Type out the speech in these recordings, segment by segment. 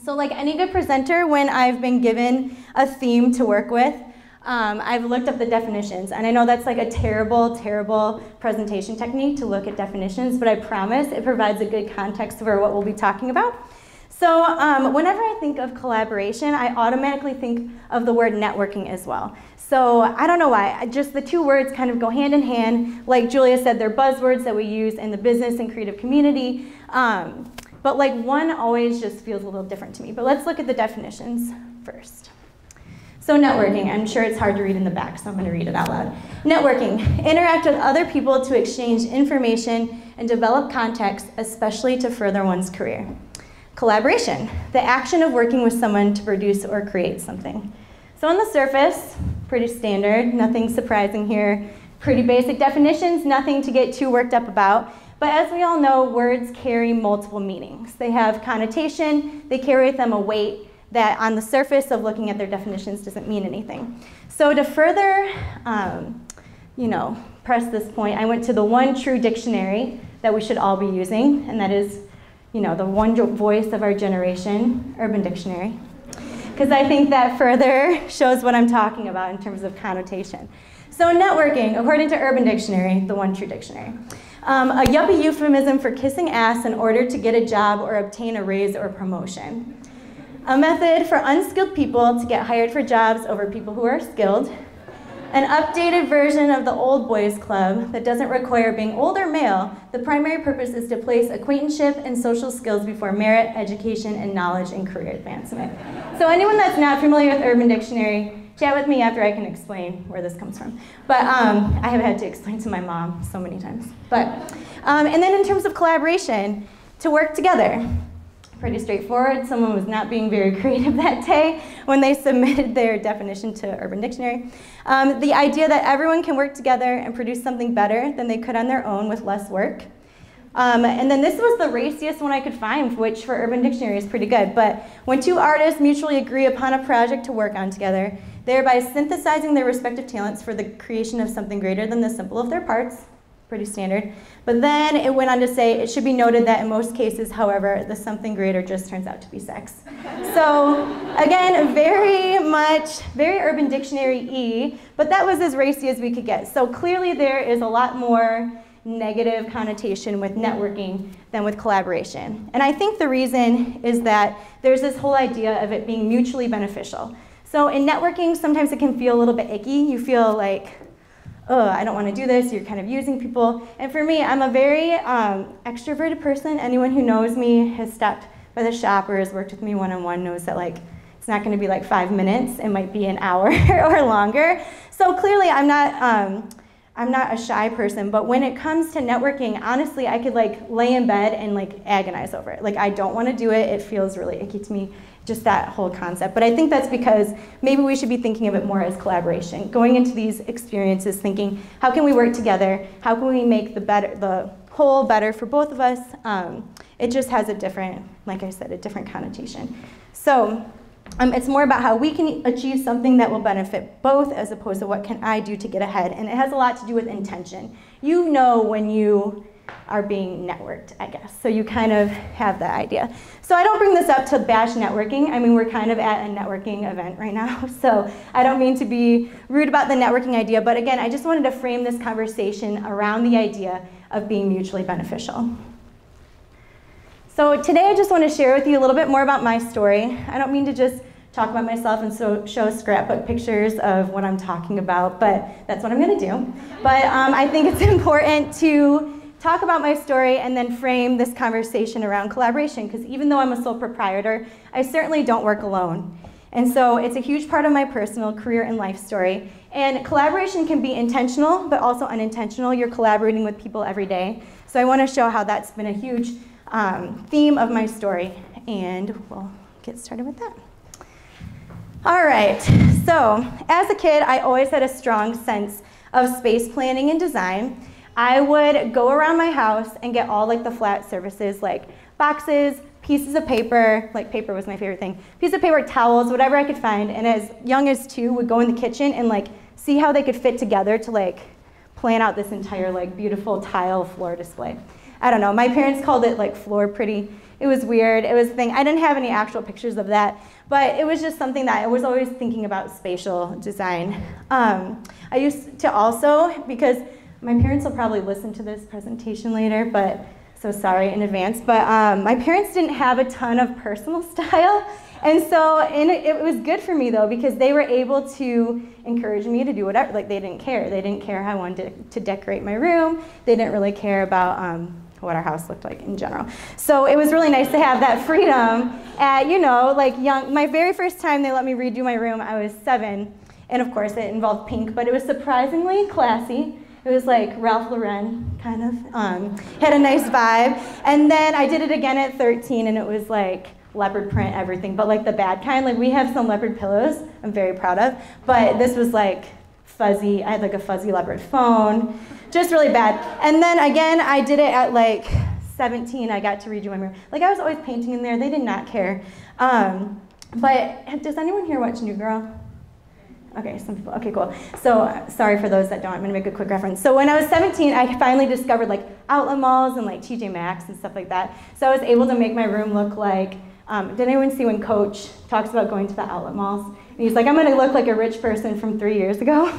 So like any good presenter, when I've been given a theme to work with, I've looked up the definitions. And I know that's like a terrible, terrible presentation technique to look at definitions, but I promise it provides a good context for what we'll be talking about. So whenever I think of collaboration, I automatically think of the word networking as well. So I don't know why, just the two words kind of go hand in hand. Like Julia said, they're buzzwords that we use in the business and creative community. But like one always just feels a little different to me. But let's look at the definitions first. So networking, I'm sure it's hard to read in the back, so I'm going to read it out loud. Networking, interact with other people to exchange information and develop contacts, especially to further one's career. Collaboration, the action of working with someone to produce or create something. So on the surface, pretty standard, nothing surprising here. Pretty basic definitions, nothing to get too worked up about. But as we all know, words carry multiple meanings. They have connotation, they carry with them a weight that on the surface of looking at their definitions doesn't mean anything. So to further press this point, I went to the one true dictionary that we should all be using, and that is the one voice of our generation, Urban Dictionary. Because I think that further shows what I'm talking about in terms of connotation. So networking, according to Urban Dictionary, the one true dictionary. A yuppie euphemism for kissing ass in order to get a job or obtain a raise or promotion. A method for unskilled people to get hired for jobs over people who are skilled. An updated version of the old boys club that doesn't require being old or male. The primary purpose is to place acquaintanceship and social skills before merit, education, and knowledge and career advancement. So anyone that's not familiar with Urban Dictionary, chat with me after I can explain where this comes from. But I have had to explain to my mom so many times. But and then in terms of collaboration, to work together. Pretty straightforward. Someone was not being very creative that day when they submitted their definition to Urban Dictionary. The idea that everyone can work together and produce something better than they could on their own with less work. And then this was the raciest one I could find, which for Urban Dictionary is pretty good. But when two artists mutually agree upon a project to work on together, thereby synthesizing their respective talents for the creation of something greater than the simple of their parts. Pretty standard. But then it went on to say, it should be noted that in most cases, however, the something greater just turns out to be sex. So again, very Urban Dictionary-y, but that was as racy as we could get. So clearly there is a lot more negative connotation with networking than with collaboration. And I think the reason is that there's this whole idea of it being mutually beneficial. So in networking, sometimes it can feel a little bit icky. You feel like, oh, I don't want to do this, you're kind of using people. And for me, I'm a very extroverted person. Anyone who knows me, has stopped by the shop or has worked with me one-on-one knows that it's not going to be 5 minutes, it might be an hour or longer. So clearly I'm not a shy person, but when it comes to networking, honestly, I could lay in bed and agonize over it. I don't want to do it, it feels really icky to me. Just that whole concept. But I think that's because maybe we should be thinking of it more as collaboration. Going into these experiences thinking, how can we work together? How can we make the whole better for both of us? It just has a different, like I said, a different connotation. So it's more about how we can achieve something that will benefit both as opposed to what can I do to get ahead. And it has a lot to do with intention. You know when you are being networked, I guess. So you kind of have that idea. So I don't bring this up to bash networking. I mean, we're kind of at a networking event right now. So I don't mean to be rude about the networking idea, but again, I just wanted to frame this conversation around the idea of being mutually beneficial. So today I just want to share with you a little bit more about my story. I don't mean to just talk about myself and show scrapbook pictures of what I'm talking about, but that's what I'm going to do. But I think it's important to talk about my story and then frame this conversation around collaboration, because even though I'm a sole proprietor, I certainly don't work alone. And so it's a huge part of my personal career and life story. And collaboration can be intentional, but also unintentional. You're collaborating with people every day. So I want to show how that's been a huge theme of my story and we'll get started with that. All right, so as a kid, I always had a strong sense of space planning and design. I would go around my house and get all like the flat surfaces, like boxes, pieces of paper, like paper was my favorite thing, piece of paper, towels, whatever I could find, and as young as 2 would go in the kitchen and like see how they could fit together to like plan out this entire like beautiful tile floor display. I don't know, my parents called it like floor pretty. It was weird, it was a thing. I didn't have any actual pictures of that, but it was just something that I was always thinking about spatial design. I used to also, because my parents will probably listen to this presentation later, but so sorry in advance, but my parents didn't have a ton of personal style, and so it was good for me though, because they were able to encourage me to do whatever. Like, they didn't care. They didn't care how I wanted to decorate my room. They didn't really care about what our house looked like in general. So it was really nice to have that freedom at, you know, like young. My very first time they let me redo my room, I was 7, and of course it involved pink, but it was surprisingly classy. It was like Ralph Lauren, kind of, had a nice vibe. And then I did it again at 13, and it was like leopard print everything, but like the bad kind. Like, we have some leopard pillows I'm very proud of, but this was like fuzzy. I had like a fuzzy leopard phone, just really bad. And then again, I did it at like 17. I got to redo my room. Like, I was always painting in there. They did not care. But does anyone here watch New Girl? Okay, some people. Okay, cool. So sorry for those that don't. I'm gonna make a quick reference. So when I was 17, I finally discovered like outlet malls and like TJ Maxx and stuff like that. So I was able to make my room look like, did anyone see when Coach talks about going to the outlet malls? And he's like, I'm gonna look like a rich person from 3 years ago. So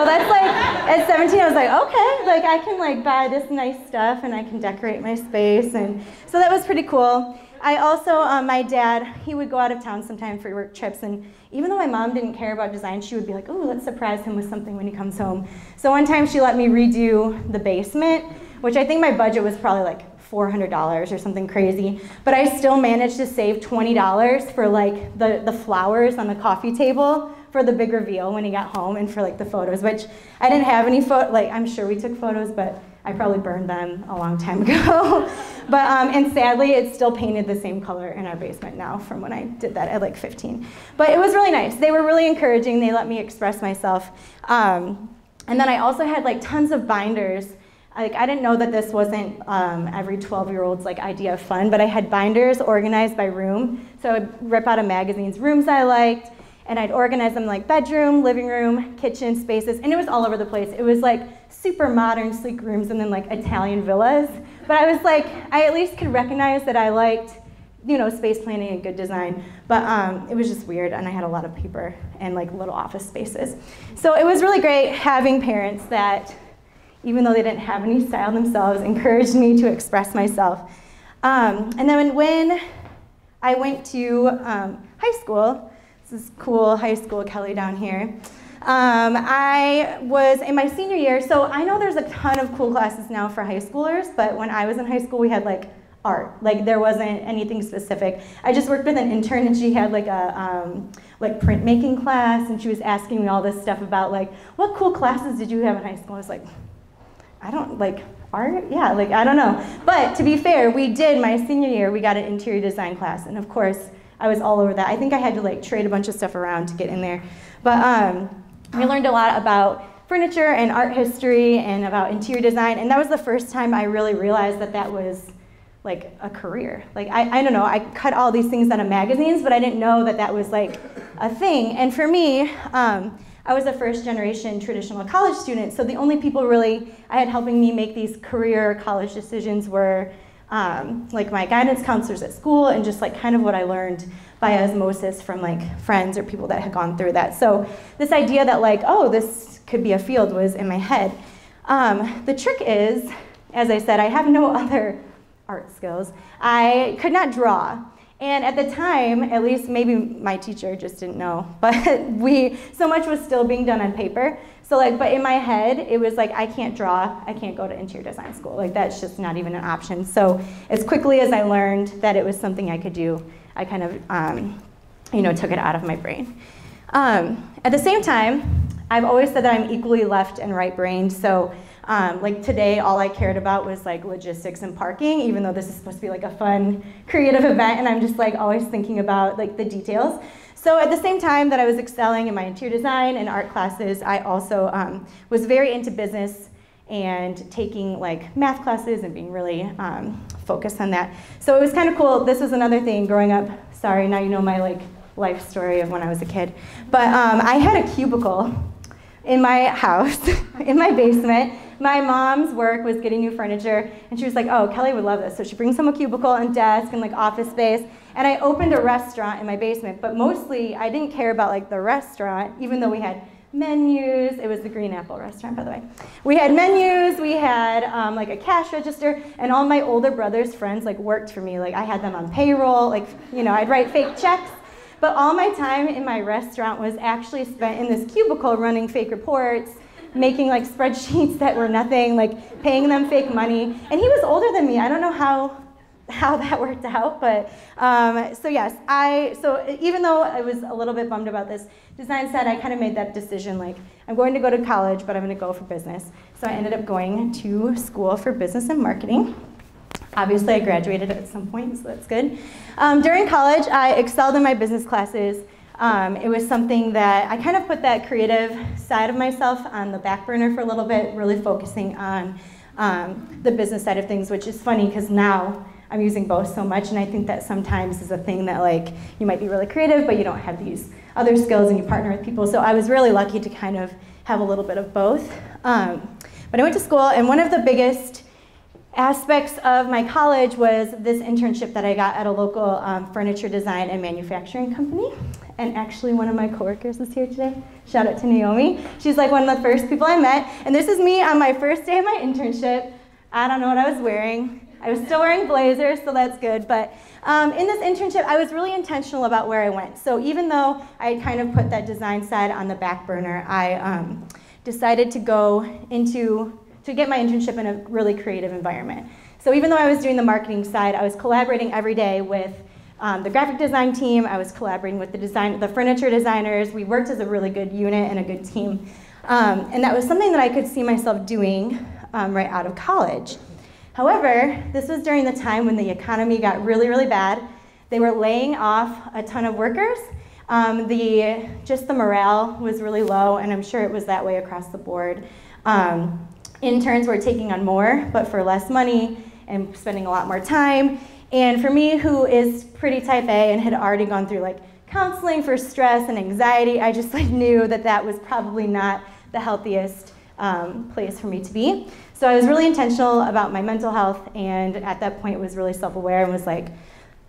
that's like, at 17, I was like, okay, like I can like buy this nice stuff and I can decorate my space. And so that was pretty cool. I also, my dad, he would go out of town sometime for work trips, and even though my mom didn't care about design, she would be like, oh, let's surprise him with something when he comes home. So one time she let me redo the basement, which I think my budget was probably like $400 or something crazy, but I still managed to save $20 for like the flowers on the coffee table for the big reveal when he got home, and for like the photos, which I didn't have any like I'm sure we took photos, but I probably burned them a long time ago. But, and sadly, it's still painted the same color in our basement now from when I did that at like 15. But it was really nice. They were really encouraging. They let me express myself. And then I also had like tons of binders. Like, I didn't know that this wasn't every 12-year-old's like idea of fun, but I had binders organized by room. So I'd rip out of magazines rooms I liked, and I'd organize them like bedroom, living room, kitchen spaces, and it was all over the place. It was like super modern, sleek rooms, and then like Italian villas. But I was like, I at least could recognize that I liked, you know, space planning and good design. But it was just weird, and I had a lot of paper and like little office spaces. So it was really great having parents that, even though they didn't have any style themselves, encouraged me to express myself. And then when I went to high school, this is cool high school Kelley down here. I was in my senior year, so I know there's a ton of cool classes now for high schoolers, but when I was in high school, we had like art. Like, there wasn't anything specific. I just worked with an intern, and she had like a like printmaking class, and she was asking me all this stuff about like, what cool classes did you have in high school? I was like, I don't, like, art? Yeah, like, I don't know. But to be fair, we did, my senior year, we got an interior design class, and of course, I was all over that. I think I had to like trade a bunch of stuff around to get in there. But we learned a lot about furniture and art history and about interior design, and that was the first time I really realized that that was like a career. Like, I don't know, I cut all these things out of magazines, but I didn't know that that was like a thing. And for me, I was a first-generation traditional college student, so the only people really I had helping me make these career college decisions were like my guidance counselors at school, and just like kind of what I learned by osmosis from like friends or people that had gone through that. So this idea that like, oh, this could be a field was in my head. The trick is, as I said, I have no other art skills. I could not draw. And at the time, at least maybe my teacher just didn't know, but so much was still being done on paper. So like, but in my head, it was like, I can't draw, I can't go to interior design school. Like, that's just not even an option. So as quickly as I learned that it was something I could do, I kind of, you know, took it out of my brain. At the same time, I've always said that I'm equally left and right-brained. So Like today, all I cared about was like logistics and parking, even though this is supposed to be like a fun, creative event, and I'm just like always thinking about like the details. So at the same time that I was excelling in my interior design and art classes, I also was very into business and taking like math classes and being really focused on that. So it was kind of cool. This was another thing growing up. Sorry, now you know my like life story of when I was a kid. But I had a cubicle in my house, in my basement. My mom's work was getting new furniture, and she was like, oh, Kelley would love this. So she brings home a cubicle and desk and like office space, and I opened a restaurant in my basement, but mostly I didn't care about like the restaurant, even though we had menus. It was the Green Apple restaurant, by the way. We had menus, we had like a cash register, and all my older brother's friends like worked for me. Like I had them on payroll, like, you know, I'd write fake checks. But all my time in my restaurant was actually spent in this cubicle running fake reports, making like spreadsheets that were nothing, like paying them fake money. And he was older than me. I don't know how that worked out, but so yes, so even though I was a little bit bummed about this design set, I kind of made that decision, like I'm going to go to college, but I'm going to go for business. So I ended up going to school for business and marketing. Obviously, I graduated at some point, so that's good. During college, I excelled in my business classes. It was something that I kind of put that creative side of myself on the back burner for a little bit, really focusing on the business side of things, which is funny because now I'm using both so much, and I think that sometimes is a thing that like you might be really creative, but you don't have these other skills and you partner with people. So I was really lucky to kind of have a little bit of both. But I went to school, and one of the biggest aspects of my college was this internship that I got at a local furniture design and manufacturing company. And actually one of my coworkers is here today. Shout out to Naomi. She's like one of the first people I met. And this is me on my first day of my internship. I don't know what I was wearing. I was still wearing blazers, so that's good. But in this internship, I was really intentional about where I went. So even though I had kind of put that design side on the back burner, I decided to go to get my internship in a really creative environment. So even though I was doing the marketing side, I was collaborating every day with the graphic design team. I was collaborating with the furniture designers. We worked as a really good unit and a good team. And that was something that I could see myself doing right out of college. However, this was during the time when the economy got really, really bad. They were laying off a ton of workers. Just the morale was really low, and I'm sure it was that way across the board. Interns were taking on more, but for less money and spending a lot more time. And for me, who is pretty type A and had already gone through like counseling for stress and anxiety, I just like knew that that was probably not the healthiest place for me to be. So I was really intentional about my mental health, and at that point was really self-aware and was like,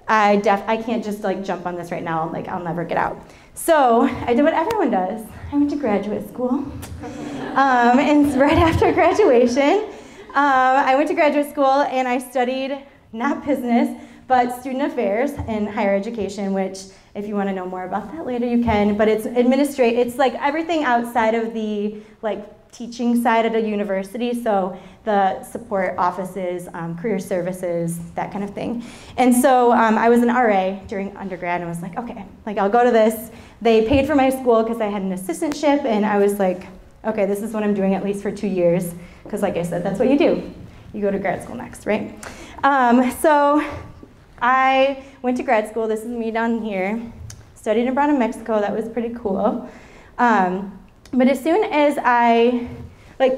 I can't just like jump on this right now, like I'll never get out. So I did what everyone does. I went to graduate school. And right after graduation, I went to graduate school and I studied not business, but student affairs in higher education, which if you want to know more about that later, you can. But it's like everything outside of the like teaching side at a university, so the support offices, career services, that kind of thing. And so I was an RA during undergrad and was like, okay, like I'll go to this. They paid for my school because I had an assistantship, and I was like, okay, this is what I'm doing at least for 2 years, because like I said, that's what you do. You go to grad school next, right? So I went to grad school. This is me down here. Studied abroad in Mexico. That was pretty cool. But as soon as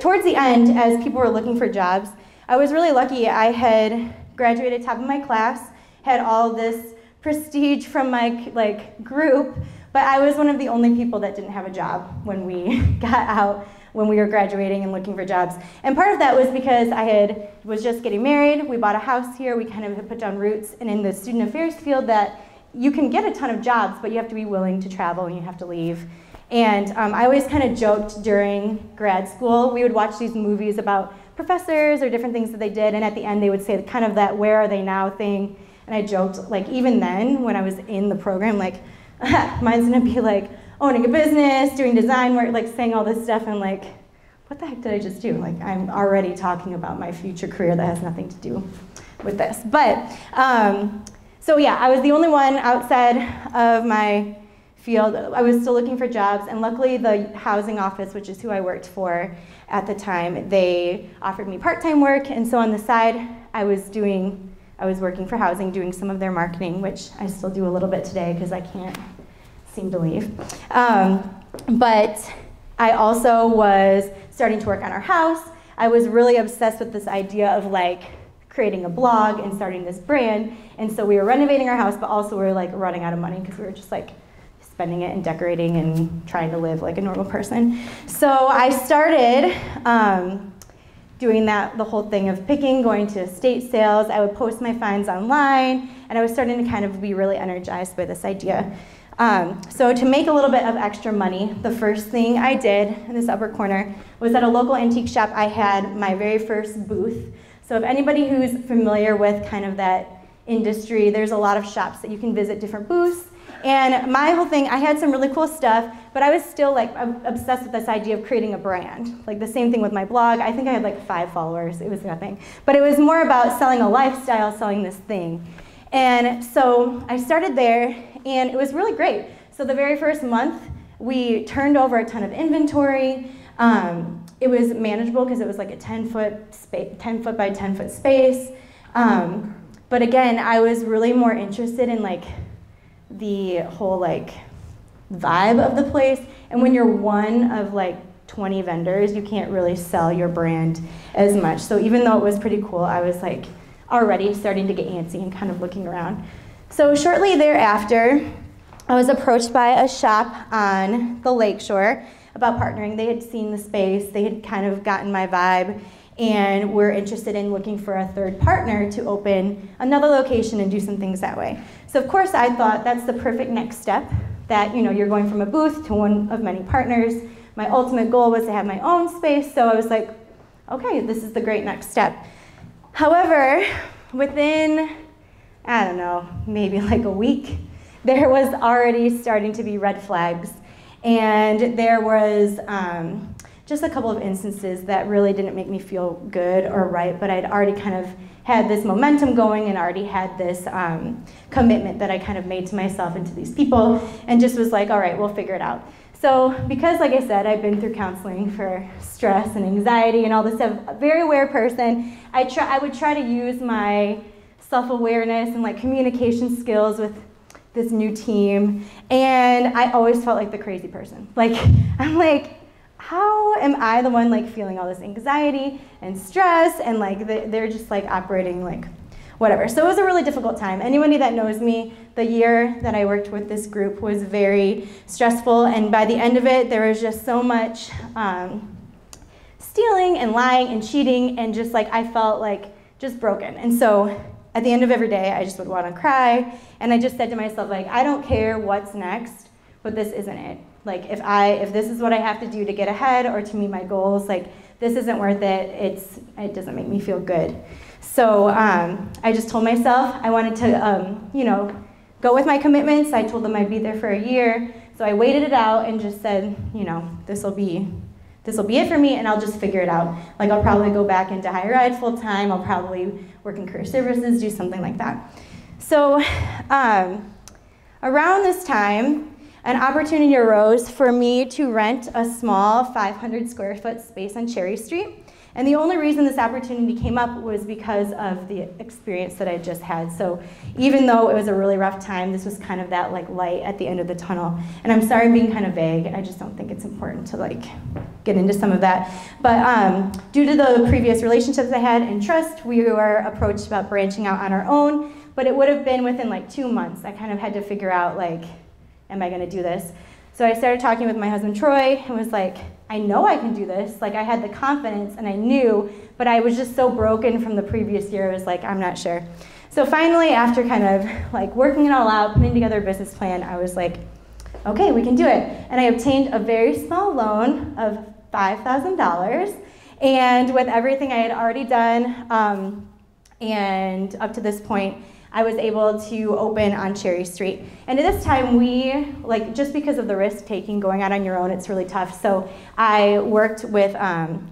towards the end, as people were looking for jobs, I was really lucky. I had graduated top of my class, had all this prestige from my group, but I was one of the only people that didn't have a job when we got out, when we were graduating and looking for jobs. And part of that was because I was just getting married. We bought a house here. We kind of had put down roots. And in the student affairs field, that you can get a ton of jobs, but you have to be willing to travel and you have to leave. And I always kind of joked during grad school. We would watch these movies about professors or different things that they did, and at the end they would say kind of that "where are they now" thing. And I joked, like even then when I was in the program, like mine's gonna be like owning a business, doing design work, like saying all this stuff, and like, what the heck did I just do? Like I'm already talking about my future career that has nothing to do with this. But so yeah, I was the only one outside of my field. I was still looking for jobs, and luckily the housing office, which is who I worked for at the time, they offered me part-time work, and so on the side I was working for housing, doing some of their marketing, which I still do a little bit today because I can't seem to leave. But I also was starting to work on our house. I was really obsessed with this idea of like creating a blog and starting this brand, and so we were renovating our house, but also we were like running out of money because we were just like spending it and decorating and trying to live like a normal person. So I started doing the whole thing of picking, going to estate sales. I would post my finds online, and I was starting to kind of be really energized by this idea. So to make a little bit of extra money, the first thing I did in this upper corner was at a local antique shop. I had my very first booth. So if anybody who's familiar with kind of that industry, there's a lot of shops that you can visit, different booths. And my whole thing, I had some really cool stuff, but I was still like obsessed with this idea of creating a brand. Like the same thing with my blog. I think I had like 5 followers. It was nothing. But it was more about selling a lifestyle, selling this thing. And so I started there, and it was really great. So the very first month, we turned over a ton of inventory. It was manageable because it was like a 10-foot by 10-foot space. But again, I was really more interested in like the whole like vibe of the place. And when you're one of like 20 vendors, you can't really sell your brand as much. So even though it was pretty cool, I was like already starting to get antsy and kind of looking around. So shortly thereafter, I was approached by a shop on the lakeshore about partnering. They had seen the space, they had kind of gotten my vibe, and were interested in looking for a third partner to open another location and do some things that way. So of course I thought that's the perfect next step, that you're going from a booth to one of many partners. My ultimate goal was to have my own space, so I was like, okay, this is the great next step. However, within, I don't know, maybe like a week, there was already starting to be red flags, and there was just a couple of instances that really didn't make me feel good or right, but I'd already kind of had this momentum going and already had this commitment that I kind of made to myself and to these people, and just was like, all right, we'll figure it out. So because, like I said, I've been through counseling for stress and anxiety and all this stuff, a very aware person, I would try to use my self-awareness and like communication skills with this new team, and I always felt like the crazy person. Like, I'm like, how am I the one like feeling all this anxiety and stress, and like they're just like operating like whatever. So it was a really difficult time. Anybody that knows me, the year that I worked with this group was very stressful, and by the end of it, there was just so much stealing and lying and cheating, and just like I felt like just broken. And so at the end of every day, I just would want to cry, and I just said to myself, like, I don't care what's next, but this isn't it. Like, if this is what I have to do to get ahead or to meet my goals, like, this isn't worth it. It doesn't make me feel good. So I just told myself I wanted to, go with my commitments. I told them I'd be there for a year. So I waited it out and just said, this will be it for me, and I'll just figure it out. Like, I'll probably go back into higher ed full time. I'll probably work in career services, do something like that. So around this time, an opportunity arose for me to rent a small 500 square foot space on Cherry Street. And the only reason this opportunity came up was because of the experience that I just had. So even though it was a really rough time, this was kind of that like light at the end of the tunnel. And I'm sorry I'm being kind of vague. I just don't think it's important to like get into some of that. But due to the previous relationships I had and trust, we were approached about branching out on our own. But it would have been within like 2 months. I kind of had to figure out like, am I going to do this? So I started talking with my husband Troy and was like, I know I can do this. Like, I had the confidence and I knew, but I was just so broken from the previous year. I was like, I'm not sure. So finally, after kind of like working it all out, putting together a business plan, I was like, okay, we can do it. And I obtained a very small loan of $5,000. And with everything I had already done, and up to this point, I was able to open on Cherry Street. And at this time, just because of the risk taking, going out on your own, it's really tough. So I worked with,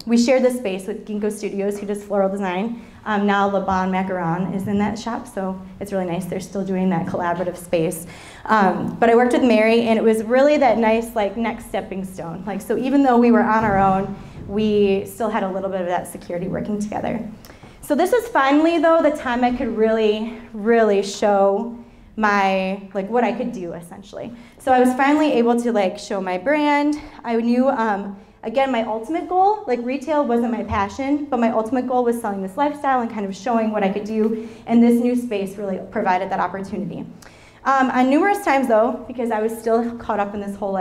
we shared this space with Ginkgo Studios, who does floral design. Now LeBon Macaron is in that shop, so it's really nice. They're still doing that collaborative space. But I worked with Mary, and it was really that nice, next stepping stone. So even though we were on our own, we still had a little bit of that security working together. So this was finally, though, the time I could really, really show my, what I could do, essentially. So I was finally able to, show my brand. I knew, again, my ultimate goal, retail wasn't my passion, but my ultimate goal was selling this lifestyle and kind of showing what I could do, and this new space really provided that opportunity. On numerous times, though, because I was still caught up in this whole,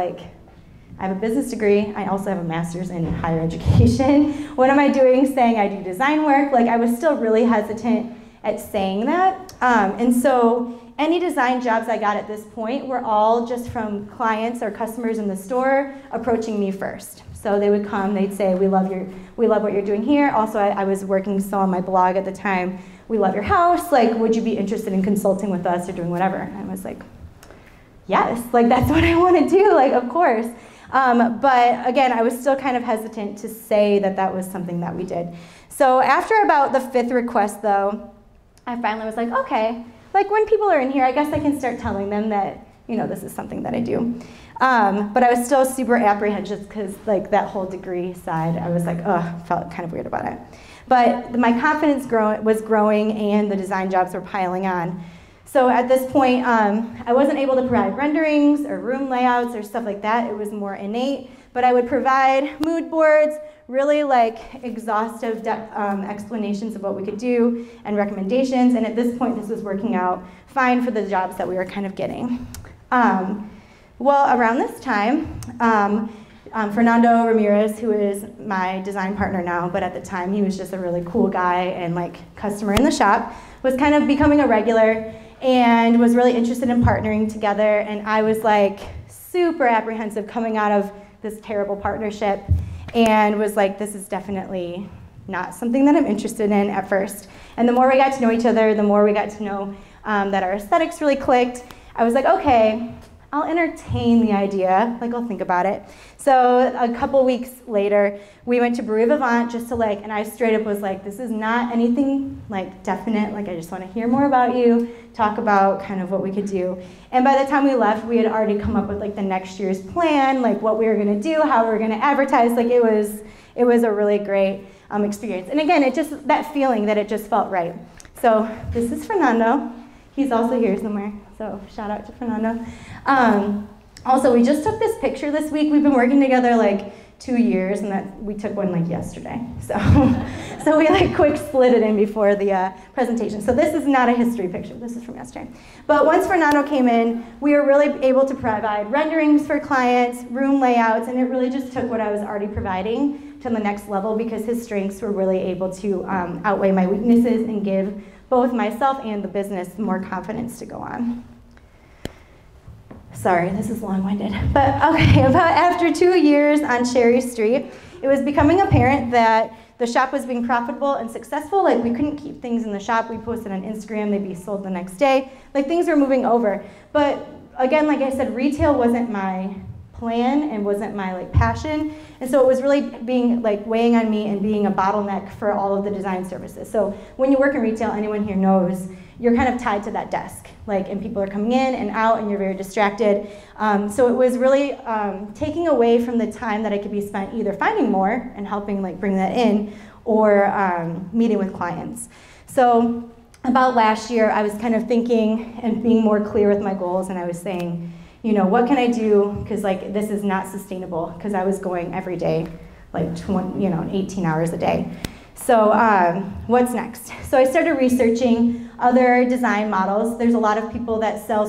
I have a business degree, I also have a master's in higher education. What am I doing saying I do design work? I was still really hesitant at saying that. And so any design jobs I got at this point were all just from clients or customers in the store approaching me first. So they would come, they'd say, we love what you're doing here. Also, I was working still on my blog at the time. We love your house. Would you be interested in consulting with us or doing whatever? And I was like, yes, that's what I want to do, of course. But again, I was still kind of hesitant to say that that was something that we did. So after about the 5th request, though, I finally was like, okay, when people are in here, I guess I can start telling them that, this is something that I do. But I was still super apprehensive because that whole degree side, I was felt kind of weird about it. But my confidence was growing and the design jobs were piling on. So at this point, I wasn't able to provide renderings or room layouts or stuff like that. It was more innate. But I would provide mood boards, really exhaustive explanations of what we could do and recommendations. And at this point, this was working out fine for the jobs that we were kind of getting. Well, around this time, Fernando Ramirez, who is my design partner now, but at the time he was just a really cool guy and customer in the shop, was kind of becoming a regular and was really interested in partnering together. And I was super apprehensive coming out of this terrible partnership and was this is definitely not something that I'm interested in at first. And the more we got to know each other, the more we got to know that our aesthetics really clicked, I was okay, I'll entertain the idea, I'll think about it. So a couple weeks later, we went to Brewery Vivant just to and I straight up was this is not anything definite, I just want to hear more about you, talk about kind of what we could do. And by the time we left, we had already come up with the next year's plan, what we were going to do, how we were going to advertise. It was a really great experience. And again, it just, that feeling that it just felt right. So this is Fernando. He's also here somewhere, so shout out to Fernando. Also, we just took this picture this week. We've been working together 2 years, and we took one yesterday. So we quick split it in before the presentation. So this is not a history picture. This is from yesterday. But once Fernando came in, we were really able to provide renderings for clients, room layouts, and it really just took what I was already providing to the next level because his strengths were really able to outweigh my weaknesses and give both myself and the business more confidence to go on. Sorry, this is long-winded. But okay, about after 2 years on Cherry Street, it was becoming apparent that the shop was being profitable and successful. We couldn't keep things in the shop. We posted on Instagram, they'd be sold the next day. Things were moving over. But again, like I said, retail wasn't my plan and wasn't my passion. And so it was really being weighing on me and being a bottleneck for all of the design services. So when you work in retail, anyone here knows you're kind of tied to that desk, and people are coming in and out and you're very distracted. So it was really taking away from the time that I could be spent either finding more and helping bring that in or meeting with clients. So about last year, I was kind of thinking and being more clear with my goals, and I was saying, what can I do? Because this is not sustainable. Because I was going every day, 18 hours a day. So what's next? So I started researching other design models. There's a lot of people that sell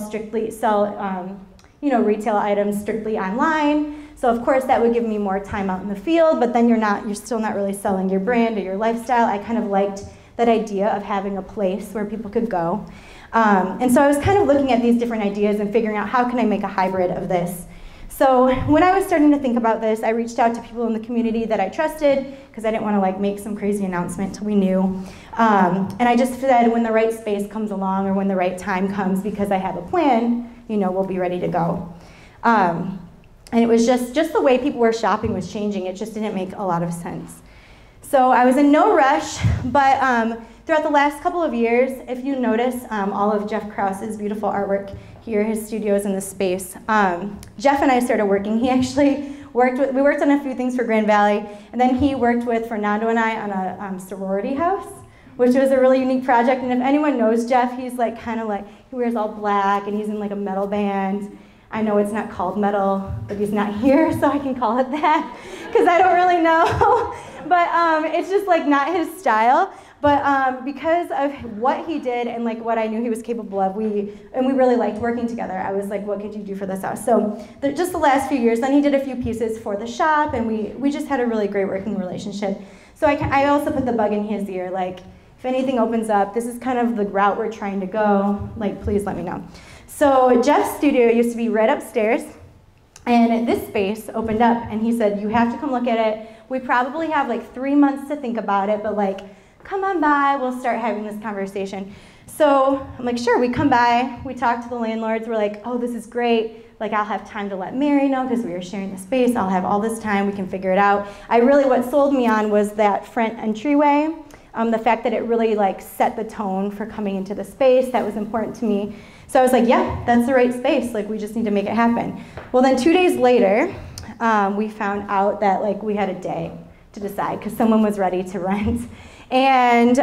retail items strictly online. So of course that would give me more time out in the field. But then you're still not really selling your brand or your lifestyle. I kind of liked that idea of having a place where people could go. And so I was kind of looking at these different ideas and figuring out how can I make a hybrid of this. So when I was starting to think about this, I reached out to people in the community that I trusted, because I didn't want to like make some crazy announcement till we knew. And I just said, when the right space comes along or when the right time comes, because I have a plan, you know, we'll be ready to go. And it was just the way people were shopping was changing. It just didn't make a lot of sense. So I was in no rush, but throughout the last couple of years, if you notice all of Jeff Krause's beautiful artwork here, his studios in this space, Jeff and I started working. He actually we worked on a few things for Grand Valley, and then he worked with Fernando and I on a sorority house, which was a really unique project. And if anyone knows Jeff, he's like kind of like, he wears all black and he's in like a metal band. I know it's not called metal, but he's not here, so I can call it that, because I don't really know. But it's just like not his style. But because of what he did and like what I knew he was capable of, we really liked working together. I was like, what could you do for this house? So just the last few years, then he did a few pieces for the shop, and we just had a really great working relationship. So I also put the bug in his ear, like, if anything opens up, this is kind of the route we're trying to go, like, please let me know. So Jeff's studio used to be right upstairs, and this space opened up, and he said, you have to come look at it. We probably have like 3 months to think about it, but like, come on by, we'll start having this conversation. So I'm like, sure, we come by, we talk to the landlords, we're like, oh, this is great. Like, I'll have time to let Mary know because we were sharing the space. I'll have all this time, we can figure it out. What sold me on was that front entryway, the fact that it really like set the tone for coming into the space. That was important to me. So I was like, yeah, that's the right space. Like, we just need to make it happen. Well, then 2 days later, we found out that like we had a day to decide because someone was ready to rent. And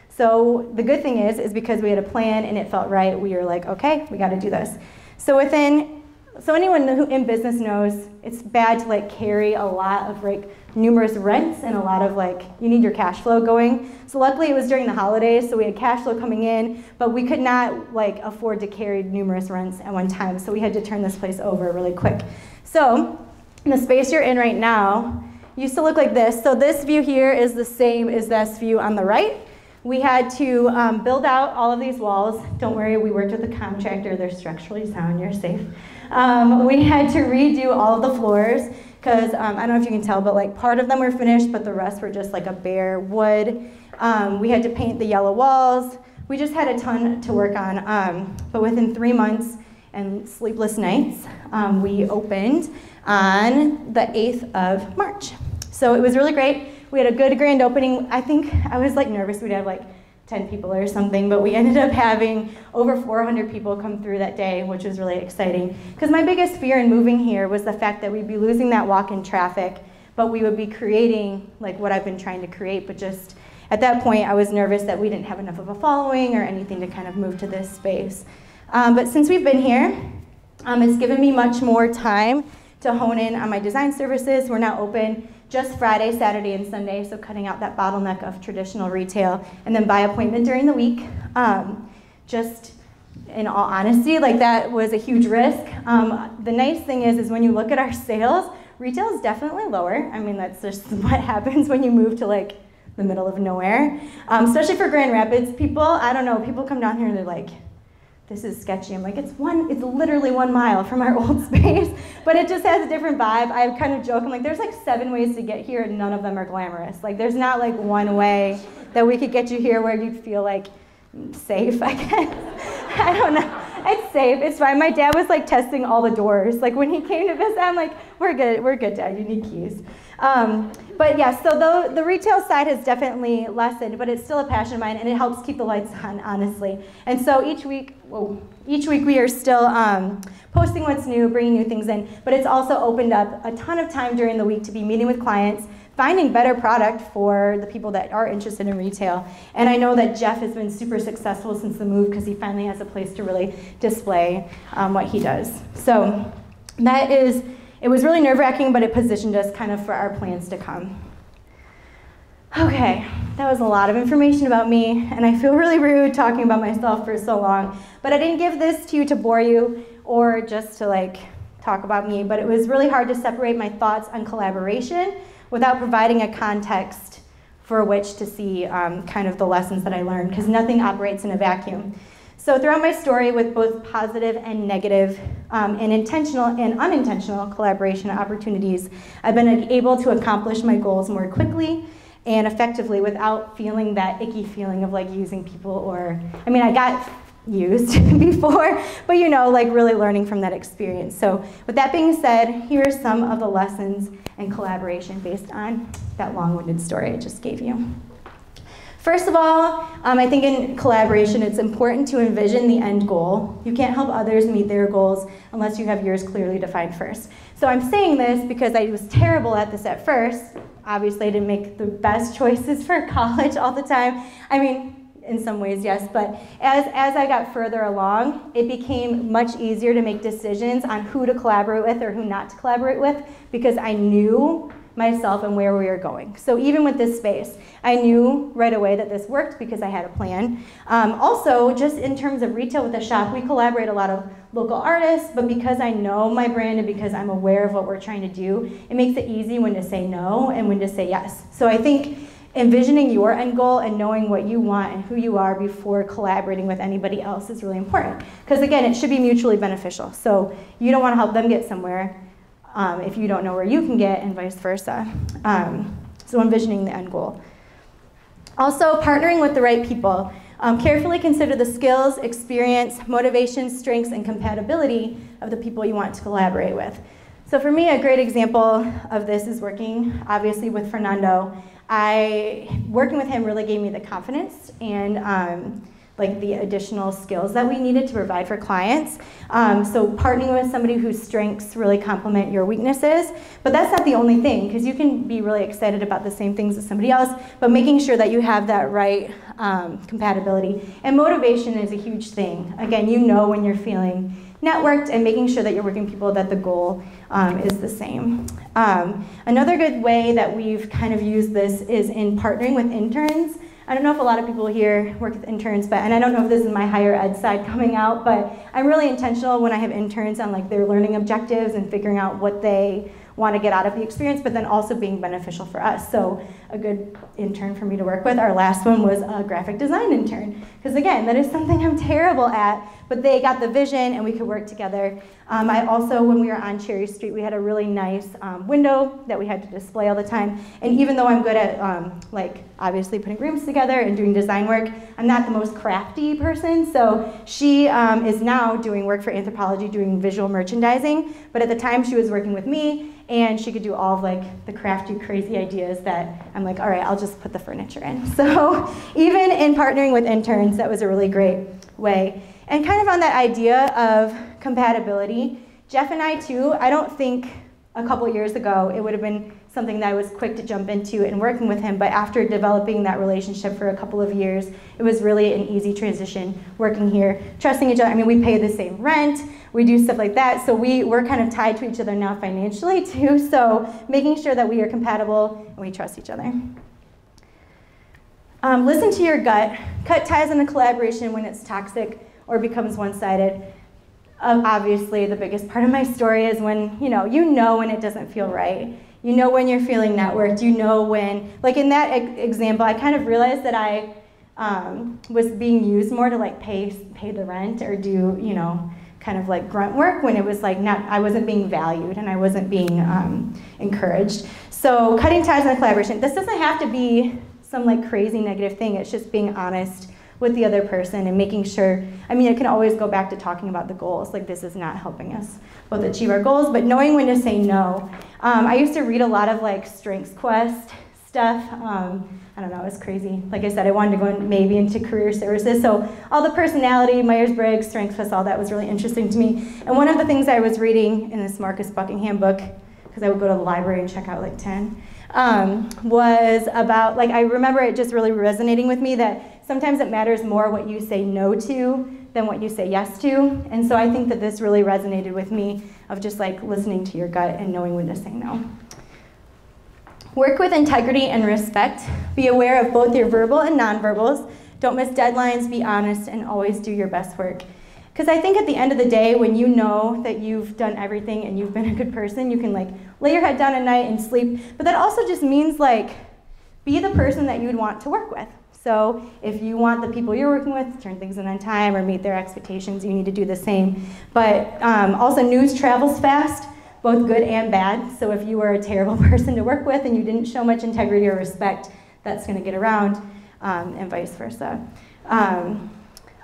so the good thing is because we had a plan and it felt right, we were like, okay, we got to do this. So anyone who in business knows it's bad to like carry a lot of like numerous rents and a lot of like, you need your cash flow going. So luckily it was during the holidays, so we had cash flow coming in, but we could not like afford to carry numerous rents at one time. So we had to turn this place over really quick. So the space you're in right now used to look like this. So this view here is the same as this view on the right. We had to build out all of these walls. Don't worry, we worked with a contractor. They're structurally sound, you're safe. We had to redo all of the floors because I don't know if you can tell, but like part of them were finished, but the rest were just like a bare wood. We had to paint the yellow walls. We just had a ton to work on. But within 3 months and sleepless nights, we opened on the 8th of March. So it was really great. We had a good grand opening. I think I was like nervous we'd have like 10 people or something, but we ended up having over 400 people come through that day, which was really exciting. Because my biggest fear in moving here was the fact that we'd be losing that walk-in traffic, but we would be creating like what I've been trying to create, but just at that point I was nervous that we didn't have enough of a following or anything to kind of move to this space. But since we've been here, it's given me much more time to hone in on my design services. We're now open just Friday, Saturday, and Sunday, so cutting out that bottleneck of traditional retail, and then by appointment during the week. Just in all honesty, like that was a huge risk. The nice thing is when you look at our sales, retail is definitely lower. I mean, that's just what happens when you move to like the middle of nowhere. Especially for Grand Rapids, people, I don't know, people come down here and they're like, this is sketchy. I'm like, it's literally 1 mile from our old space, but it just has a different vibe. I kind of joke, I'm like, there's like 7 ways to get here and none of them are glamorous. Like there's not like one way that we could get you here where you'd feel like safe, I guess. I don't know, it's safe, it's fine. My dad was like testing all the doors. Like when he came to visit, I'm like, we're good, Dad, you need keys. But yeah, so the retail side has definitely lessened, but it's still a passion of mine, and it helps keep the lights on, honestly. And so each week we are still posting what's new, bringing new things in, but it's also opened up a ton of time during the week to be meeting with clients, finding better product for the people that are interested in retail. And I know that Jeff has been super successful since the move because he finally has a place to really display what he does. So that is, it was really nerve-wracking, but it positioned us kind of for our plans to come. Okay, that was a lot of information about me, and I feel really rude talking about myself for so long, but I didn't give this to you to bore you or just to like talk about me, but it was really hard to separate my thoughts on collaboration without providing a context for which to see kind of the lessons that I learned, because nothing operates in a vacuum. So throughout my story, with both positive and negative and intentional and unintentional collaboration opportunities, I've been able to accomplish my goals more quickly and effectively without feeling that icky feeling of like using people, or, I mean, I got used before, but you know, like really learning from that experience. So with that being said, here are some of the lessons in collaboration based on that long-winded story I just gave you. First of all, I think in collaboration, it's important to envision the end goal. You can't help others meet their goals unless you have yours clearly defined first. So I'm saying this because I was terrible at this at first. Obviously, I didn't make the best choices for college all the time. I mean, in some ways, yes, but as I got further along, it became much easier to make decisions on who to collaborate with or who not to collaborate with because I knew myself and where we were going. So even with this space, I knew right away that this worked because I had a plan. Also, just in terms of retail with the shop, we collaborate a lot of local artists, but because I know my brand and because I'm aware of what we're trying to do, it makes it easy when to say no and when to say yes. So I think envisioning your end goal and knowing what you want and who you are before collaborating with anybody else is really important. Because again, it should be mutually beneficial. So you don't want to help them get somewhere if you don't know where you can get, and vice versa. So envisioning the end goal. Also, partnering with the right people. Carefully consider the skills, experience, motivation, strengths, and compatibility of the people you want to collaborate with. So for me, a great example of this is working, obviously, with Fernando. Working with him really gave me the confidence and like the additional skills that we needed to provide for clients. So partnering with somebody whose strengths really complement your weaknesses, but that's not the only thing, because you can be really excited about the same things as somebody else, but making sure that you have that right compatibility. And motivation is a huge thing. Again, you know when you're feeling networked and making sure that you're working with people that the goal is the same. Another good way that we've kind of used this is in partnering with interns. I don't know if a lot of people here work with interns, and I don't know if this is my higher ed side coming out, but I'm really intentional when I have interns on like their learning objectives and figuring out what they want to get out of the experience, but then also being beneficial for us. So a good intern for me to work with, our last one was a graphic design intern. Because again, that is something I'm terrible at, but they got the vision and we could work together. I also, when we were on Cherry Street, we had a really nice window that we had to display all the time. And even though I'm good at like obviously putting rooms together and doing design work, I'm not the most crafty person. So she is now doing work for Anthropologie, doing visual merchandising. But at the time she was working with me, and she could do all of like the crafty, crazy ideas that I'm like, all right, I'll just put the furniture in. So even in partnering with interns, that was a really great way. And kind of on that idea of compatibility, Jeff and I too, I don't think a couple years ago it would have been something that I was quick to jump into and working with him, but after developing that relationship for a couple of years, it was really an easy transition working here, trusting each other. I mean, we pay the same rent, we do stuff like that, so we're kind of tied to each other now financially too, so making sure that we are compatible and we trust each other. Listen to your gut. Cut ties in a collaboration when it's toxic or becomes one-sided. Obviously, the biggest part of my story is when you know when it doesn't feel right. You know when you're feeling networked. You know when, like in that example, I kind of realized that I was being used more to like pay the rent or do kind of like grunt work when it was like I wasn't being valued and I wasn't being encouraged. So cutting ties in a collaboration. This doesn't have to be some like crazy negative thing. It's just being honest with the other person and making sure, I mean, it can always go back to talking about the goals, like this is not helping us both achieve our goals, but knowing when to say no. I used to read a lot of like Strengths Quest stuff. I don't know, it was crazy. Like I said, I wanted to go maybe into career services, so all the personality, Myers-Briggs, Strengths Quest, all that was really interesting to me. And one of the things I was reading in this Marcus Buckingham book, because I would go to the library and check out like 10, was about, like I remember it just really resonating with me that sometimes it matters more what you say no to than what you say yes to. And so I think that this really resonated with me of just like listening to your gut and knowing when to say no. Work with integrity and respect. Be aware of both your verbal and nonverbals. Don't miss deadlines, be honest, and always do your best work. Because I think at the end of the day, when you know that you've done everything and you've been a good person, you can like lay your head down at night and sleep. But that also just means like, be the person that you would want to work with. So if you want the people you're working with to turn things in on time or meet their expectations, you need to do the same. But also news travels fast, both good and bad. So if you were a terrible person to work with and you didn't show much integrity or respect, that's going to get around, and vice versa.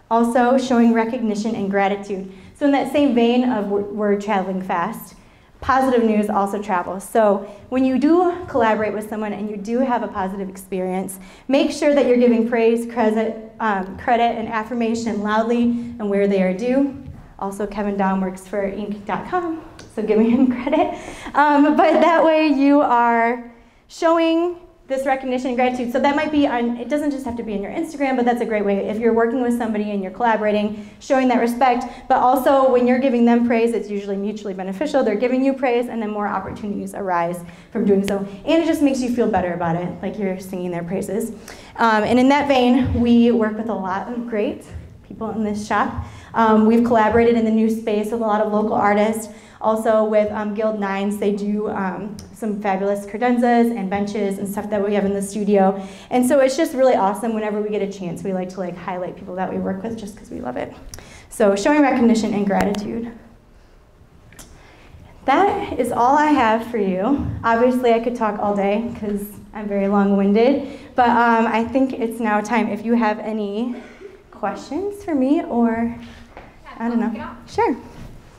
Also, showing recognition and gratitude. So in that same vein of we're traveling fast, positive news also travels. So when you do collaborate with someone and you do have a positive experience, make sure that you're giving praise, credit, and affirmation loudly and where they are due. Also, Kevin Daum works for Inc.com, so giving him credit. But that way you are showing this recognition and gratitude. So that might be on, it doesn't just have to be on your Instagram, but that's a great way. If you're working with somebody and you're collaborating, showing that respect, but also when you're giving them praise, it's usually mutually beneficial. They're giving you praise, and then more opportunities arise from doing so. And it just makes you feel better about it, like you're singing their praises. And in that vein, we work with a lot of great people in this shop. We've collaborated in the new space with a lot of local artists. Also with Guild Nines, they do some fabulous credenzas and benches and stuff that we have in the studio. And so it's just really awesome whenever we get a chance. We like to highlight people that we work with just because we love it. So showing recognition and gratitude. That is all I have for you. Obviously I could talk all day because I'm very long-winded, but I think it's now time if you have any questions for me or, I don't know. Sure.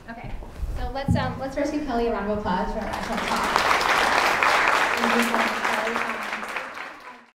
Okay. So let's first give Kelley a round of applause for her excellent talk.